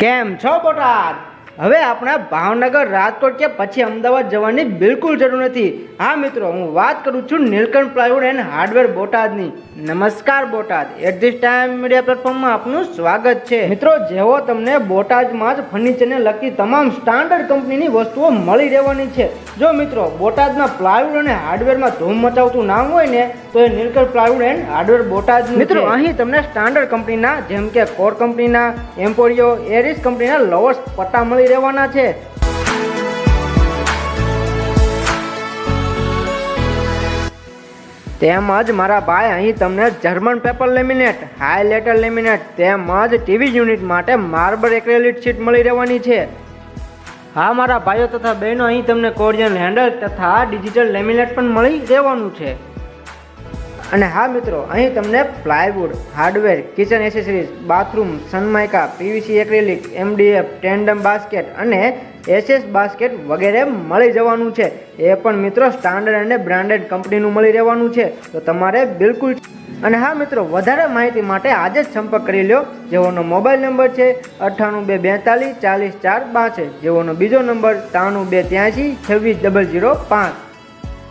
કેમ છો બોટાદ? હવે આપણે ભાવનગર, રાજકોટ કે પછી અમદાવાદ જવાની બિલકુલ જરૂર નથી. હા મિત્રો, હું વાત કરું છું નીલકંઠ પ્લાયવુડ એન્ડ હાર્ડવેર બોટાદની. નમસ્કાર Botad, at this time media પ્લેટફોર્મમાં આપનું સ્વાગત છે. મિત્રો, જેવો તમને બોટાદમાં જ ફર્નિચરને લગતી તમામ સ્ટાન્ડર્ડ કંપનીની વસ્તુઓ મળી રહેવાની છે. જો મિત્રો બોટાદમાં પ્લાયવુડ અને હાર્ડવેરમાં ધૂમ મચાવતું નામ હોય ને તો એ Nilkanth plywood and hardware Botad. મિત્રો, અહીં તમને સ્ટાન્ડર્ડ કંપનીના જેમ કે કોર કંપનીના, એમ્પોરિયો, એરિસ કંપનીના લવર્સ પટ્ટા મળી રહેવાના છે. તેમજ મારા ભાઈ અહીં તમને German paper laminate, highlighter laminate તેમજ ટીવી યુનિટ માટે માર્બલ એક્રેલિક શીટ મળી રહેવાની છે. હા મારા ભાઈઓ તથા બહેનો, અહીં તમને કોરિયન હેન્ડલ તથા ડિજિટલ લેમિનેટ પણ મળી રહેવાનું છે. અને હા મિત્રો, અહીં તમને plywood, hardware, kitchen accessories, bathroom, Sunmica, PVC acrylic, MDF, tandem basket અને એસએસ બાસ્કેટ વગેરે મળી જવાનું છે. એ પણ મિત્રો સ્ટાન્ડર્ડ અને બ્રાન્ડેડ કંપનીનું મળી રહેવાનું છે, તો તમારે બિલકુલ. અને હા મિત્રો, વધારે માહિતી માટે આજે જ સંપર્ક કરી લો. જેઓનો મોબાઈલ નંબર છે 98 242 40 4 62, જેઓનો બીજો નંબર 93 283 26 005.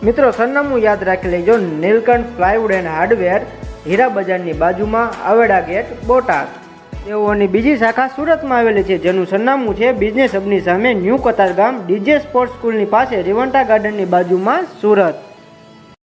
મિત્રો, સરનામું યાદ રાખી લેજો, નીલકંઠ પ્લાયવુડ એન્ડ હાર્ડવેર, હીરા બજારની બાજુમાં, અવેડા ગેટ, બોટાદ. તેઓની બીજી શાખા સુરતમાં આવેલી છે, જેનું સરનામું છે બિઝનેસ હબની સામે, ન્યૂ કતારગામ, ડીજે સ્પોર્ટ્સ સ્કૂલની પાસે, રિવન્ટા ગાર્ડનની બાજુમાં, સુરત.